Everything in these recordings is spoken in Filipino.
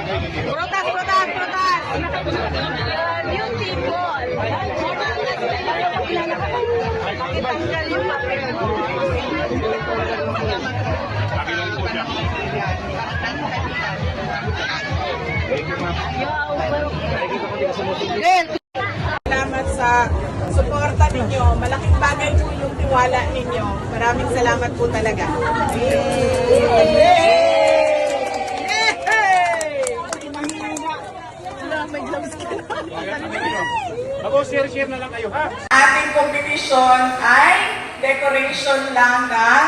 Prutas, prutas, prutas. Beautiful. Pakitanggal yung papel mo. Salamat sa suporta ninyo. Malaking bagay po yung tiwala ninyo. Maraming salamat po talaga. Ako, share na lang kayo, ha? Ating competition ay decoration lang ng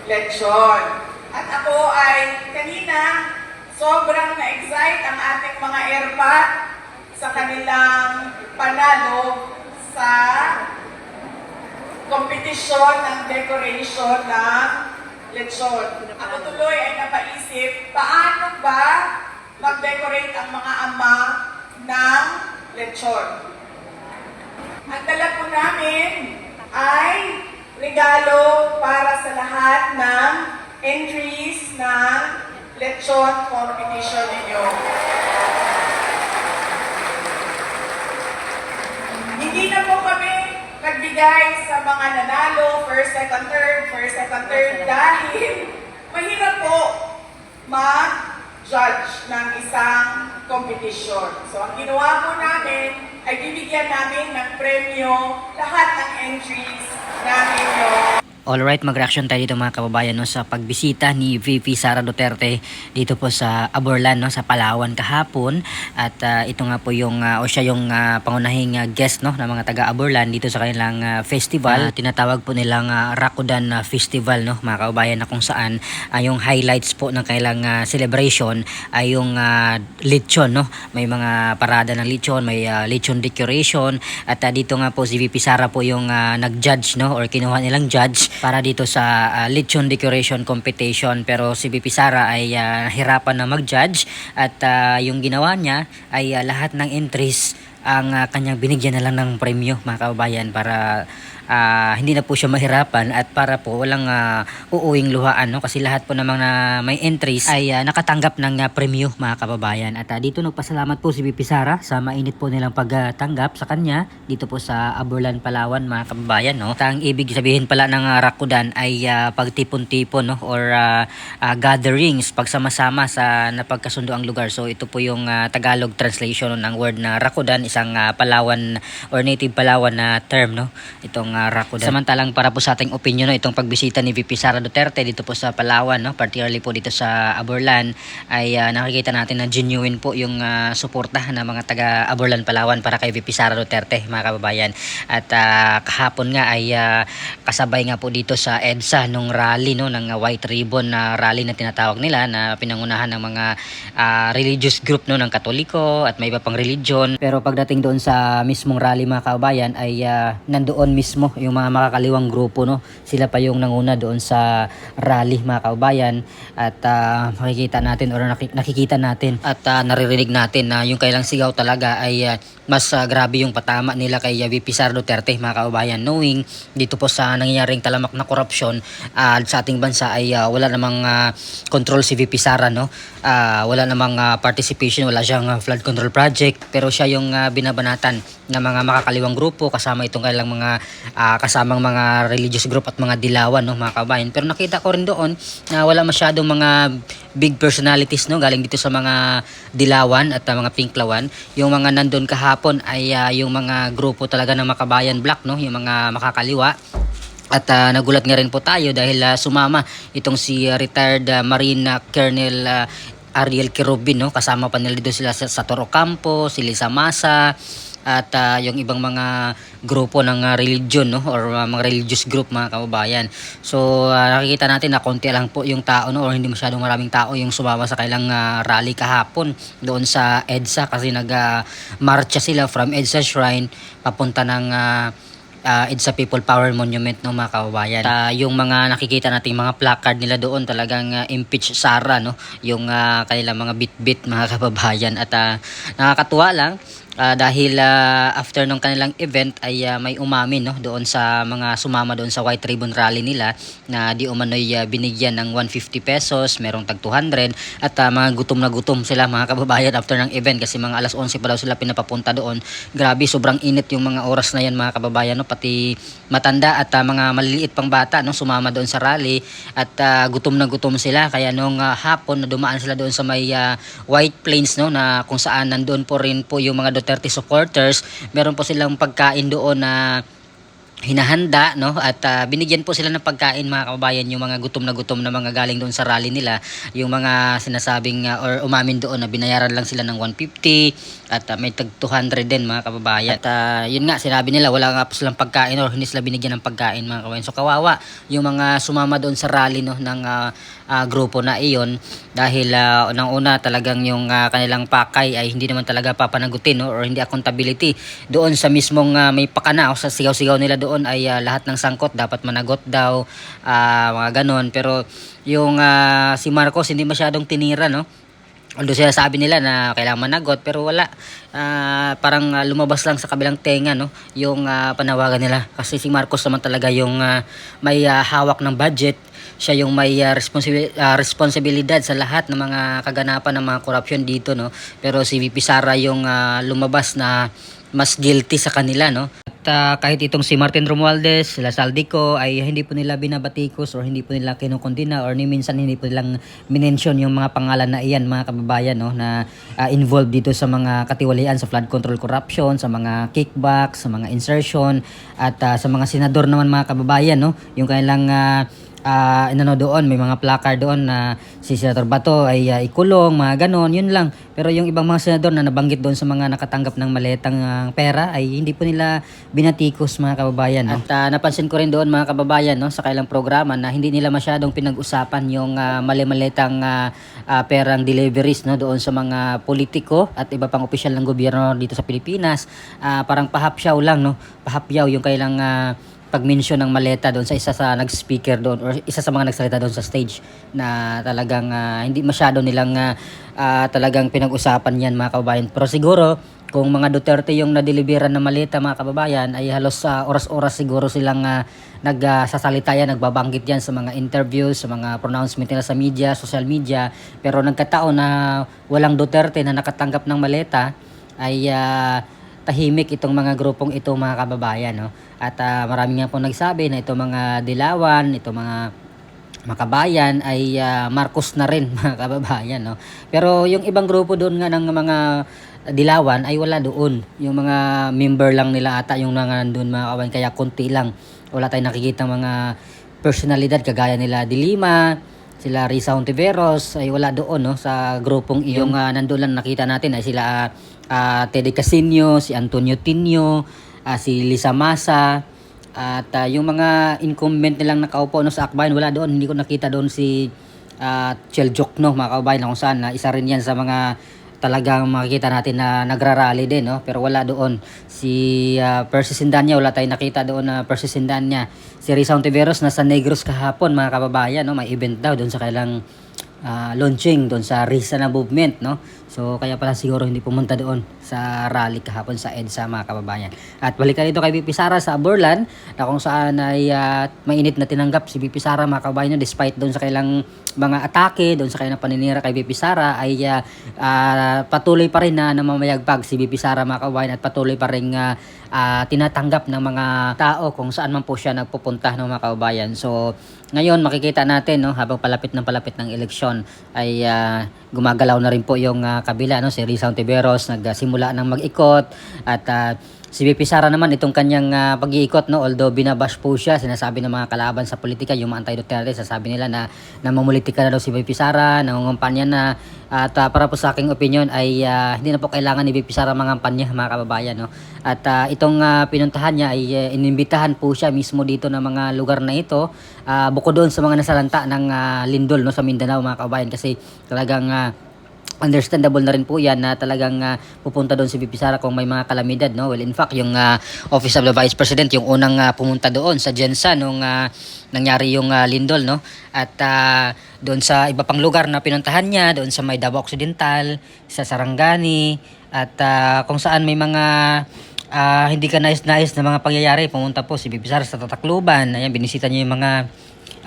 lechon. At ako ay kanina sobrang na-excite ang ating mga airpat sa kanilang panalo sa kompetisyon ng decoration ng lechon. Ako tuloy ay napaisip, paano ba mag-decorate ang mga ama ng lechon? Ang dala po namin ay regalo para sa lahat ng entries ng lechon competition ninyo. Hindi na po kami nagbigay sa mga nanalo, first, second, third, dahil mahirap po mag-judge ng isang competition. So, ang ginawa po namin ay bibigyan namin ng premyo lahat ng entries namin ninyo. Alright, mag-reaction tayo dito mga kababayan no, sa pagbisita ni VP Sara Duterte dito po sa Aborlan no, sa Palawan kahapon. At ito nga po yung o siya yung pangunahing guest no ng mga taga Aborlan dito sa kanilang festival. Tinatawag po nilang Rakudan Festival no mga kababayan, na kung saan yung highlights po ng kailang celebration ay yung lechon no. May mga parada ng lechon, may lechon decoration at dito nga po si VP Sara po yung nag-judge no, or kinuha nilang judge para dito sa lechon decoration competition. Pero si VP Sara ay nahirapan na mag-judge at yung ginawa niya ay lahat ng entries ang kanyang binigyan na lang ng premyo mga kababayan para hindi na po siya mahirapan at para po walang uuwing luhaan no, kasi lahat po namang may entries ay nakatanggap ng premyo mga kababayan. At dito nagpasalamat po si VP Sara sa mainit po nilang pagtanggap sa kanya dito po sa Aborlan, Palawan mga kababayan no. Ang ibig sabihin pala ng Rakudan ay pagtipon-tipon no, or gatherings, pagsama-sama sa napagkasundo ang lugar. So ito po yung Tagalog translation ng word na Rakudan, isang Palawan or native Palawan na term no, itong Rakudan. Samantalang para po sa ating opinion no, itong pagbisita ni VP Sara Duterte dito po sa Palawan no, particularly po dito sa Aborlan, ay nakikita natin na genuine po yung suporta ng mga taga Aborlan, Palawan para kay VP Sara Duterte mga kababayan. At kahapon nga ay kasabay nga po dito sa EDSA nung rally no, ng White Ribbon na rally na tinatawag nila, na pinangunahan ng mga religious group no, ng Katoliko at may iba pang religion. Pero pagdating doon sa mismong rally mga kababayan ay nandoon mismo yung mga makakaliwang grupo no, sila pa yung nanguna doon sa rally mga kababayan. At makikita natin or nakikita natin at naririnig natin na yung kailang sigaw talaga ay mas grabe yung patama nila kay VP Sara Duterte mga kababayan, knowing dito po sa nangyayaring talamak na korupsyon sa ating bansa ay wala namang control si VP Sara no, wala namang participation, wala siyang flood control project, pero siya yung binabanatan ng mga makakaliwang grupo kasama itong kailang mga kasamang mga religious group at mga dilawan no mga kababayan. Pero nakita ko rin doon na wala masyadong mga big personalities no, galing dito sa mga dilawan at mga pinklawan. Yung mga nandun kahapon ay yung mga grupo talaga ng Makabayan Black no, yung mga makakaliwa. At nagulat nga rin po tayo dahil sumama itong si retired Marine Colonel Ariel Quirobin no, kasama pa nila dito sila sa Toro Campo, si Lisa Masa at yung ibang mga grupo ng religion no, or mga religious group mga kababayan. So nakikita natin na konti lang po yung tao no, or hindi masyadong maraming tao yung sumama sa kailang rally kahapon doon sa EDSA, kasi nag-marcha sila from EDSA Shrine papunta ng EDSA People Power Monument no mga kababayan. Yung mga nakikita nating mga placard nila doon talagang impeach Sara no, yung kanilang mga bit-bit mga kababayan. At nakakatuwa lang dahil after nung kanilang event ay may umamin no doon sa mga sumama doon sa White Ribbon Rally nila na di umano'y binigyan ng 150 pesos, merong tag 200 at mga gutom na gutom sila mga kababayan after ng event kasi mga alas 11 pa daw sila pinapapunta doon. Grabe, sobrang init yung mga oras na yan mga kababayan no, pati matanda at mga maliliit pang bata no sumama doon sa rally at gutom na gutom sila kaya nung hapon na dumaan sila doon sa may White Plains no na kung saan nandoon po rin po yung mga Duterte supporters, meron po silang pagkain doon na hinahanda no at binigyan po sila ng pagkain mga kababayan yung mga gutom na mga galing doon sa rally nila, yung mga sinasabing or umamin doon na binayaran lang sila ng 150 at may tag 200 din mga kababayan at yun nga sinabi nila wala nga po silang pagkain or hindi sila binigyan ng pagkain mga kababayan, so kawawa yung mga sumama doon sa rally no ng grupo na iyon dahil unang-una talagang yung kanilang pakay ay hindi naman talaga papanagutin no, or hindi accountability doon sa mismong may pakana o sa sigaw-sigaw nila doon ay lahat ng sangkot dapat managot daw, mga ganon. Pero yung si Marcos hindi masyadong tinira no, although sila sabi nila na kailangan managot pero wala, parang lumabas lang sa kabilang tenga no yung panawagan nila kasi si Marcos naman talaga yung may hawak ng budget, siya yung may responsibilidad sa lahat ng mga kaganapan ng mga korupsyon dito no, pero si VP Sara yung lumabas na mas guilty sa kanila no. At kahit itong si Martin Romualdez, sila Saldico ay hindi po nila binabatikos or hindi po nila kinukondina or ni minsan hindi po nilang minention yung mga pangalan na iyan mga kababayan no na involved dito sa mga katiwalian sa flood control corruption, sa mga kickback, sa mga insertion at sa mga senador naman mga kababayan no, yung kanilang inano doon, may mga placard doon na si Senator Bato ay ikulong, mga ganon, yun lang. Pero yung ibang mga senador na nabanggit doon sa mga nakatanggap ng maletang pera ay hindi po nila binatikos mga kababayan. No? At napansin ko rin doon mga kababayan no, sa kailang programa na hindi nila masyadong pinag-usapan yung mali-maletang perang deliveries no, doon sa mga politiko at iba pang opisyal ng gobyerno dito sa Pilipinas. Parang pahapyaw lang, no? Pahapyaw yung kailang pag-mention ng maleta doon sa isa sa nag-speaker doon or isa sa mga nagsalita doon sa stage na talagang hindi masyado nilang talagang pinag-usapan yan mga kababayan. Pero siguro kung mga Duterte yung na-deliveran na maleta mga kababayan ay halos oras-oras siguro silang nagsasalita yan, nagbabanggit yan sa mga interviews, sa mga pronouncement nila sa media, social media. Pero nagkataon na walang Duterte na nakatanggap ng maleta ay tahimik itong mga grupong ito mga kababayan no. At marami nga po nagsabi na itong mga Dilawan, itong mga Makabayan ay Marcos na rin mga kababayan no. Pero yung ibang grupo doon nga ng mga Dilawan ay wala doon, yung mga member lang nila ata yung nandun mga kababayan, kaya konti lang, wala tayong nakikita mga personalidad kagaya nila Dilima, sila Risa Hontiveros ay wala doon no sa grupong iyong nandoon lang nakita natin ay sila Teddy Casino, si Antonio Tinio, si Lisa Masa at yung mga incumbent nilang nakaupo no sa akbayan wala doon, hindi ko nakita doon si Chel Jokno mga kababayan kung saan isa rin yan sa mga talagang makikita natin na nagrarally din no, pero wala doon si Percy Sindanya, wala tayong nakita doon na Percy Sindanya. Si Risa Hontiveros nasa Negros kahapon mga kababayan no, may event daw doon sa kailang launching doon sa Risa na movement no. So kaya pala siguro hindi pumunta doon sa rally kahapon sa EDSA mga kababayan. At balikan dito kay VP Sara sa Aborlan na kung saan ay mainit na tinanggap si VP Sara mga kababayan despite doon sa kailang mga atake, doon sa kailang paninira kay VP Sara ay patuloy pa rin na namamayagpag si VP Sara mga kababayan at patuloy pa rin tinatanggap ng mga tao kung saan man po siya nagpupunta ng mga kababayan. So ngayon makikita natin no, habang palapit ng eleksyon ay gumagalaw na rin po yung kabila no, si Risa Hontiveros nagsimula ng mag-ikot at si VP Sara naman itong kanyang pag-iikot no, although binabash po siya, sinasabi ng mga kalaban sa politika, yung mga anti-Duterte, sasabi nila na namumulitika na daw si VP Sara, nangungumpanya na at para po sa aking opinion ay hindi na po kailangan ni VP Sara mangampanya mga kababayan no. At itong pinuntahan niya ay inimbitahan po siya mismo dito ng mga lugar na ito, bukod doon sa mga nasalanta ng lindol no sa Mindanao mga kababayan kasi talagang understandable na rin po yan na talagang pupunta doon si VP Sara kung may mga kalamidad no. Well in fact yung Office of the Vice President yung unang pumunta doon sa Jensa nung nangyari yung lindol no. At doon sa iba pang lugar na pinuntahan niya, doon sa may Davao Occidental, sa Sarangani, at kung saan may mga hindi ka nais-nais na mga pangyayari. Pumunta po si VP Sara sa Tatakluban. Ayan, binisita niya yung mga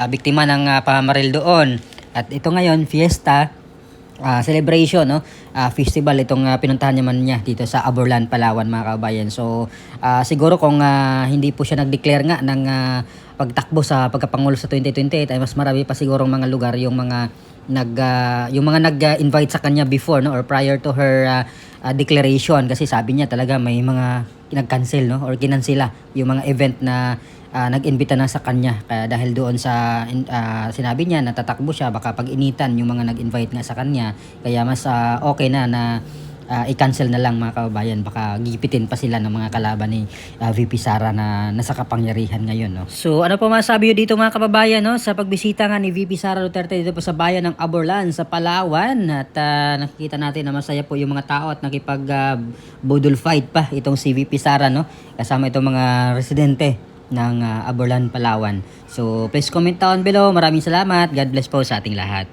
biktima ng pamamaril doon. At ito ngayon, fiesta, celebration, no? Festival itong pinuntahan naman niya dito sa Aborlan, Palawan, mga kabayan. So siguro kung hindi po siya nag-declare nga ng pagtakbo sa pagkapangulo sa 2028 ay mas marami pa siguro mga lugar yung mga nag-invite sa kanya before, no, or prior to her declaration, kasi sabi niya talaga may mga nag-cancel, no, or kinansela yung mga event na nag-imbita na sa kanya. Kaya dahil doon sa sinabi niya na tatakbo siya, baka pag-initan yung mga nag-invite nga sa kanya, kaya mas okay na i-cancel na lang, mga kababayan. Baka gipitin pa sila ng mga kalaban ni VP Sara na nasa kapangyarihan ngayon, no? So ano po masabi nyo dito, mga kababayan, no, sa pagbisita nga ni VP Sara Duterte dito po sa bayan ng Aborlan sa Palawan? At nakikita natin na masaya po yung mga tao at nakipag budol fight pa itong si VP Sara, no, kasama itong mga residente ng Aborlan, Palawan. So please comment down below. Maraming salamat. God bless po sa ating lahat.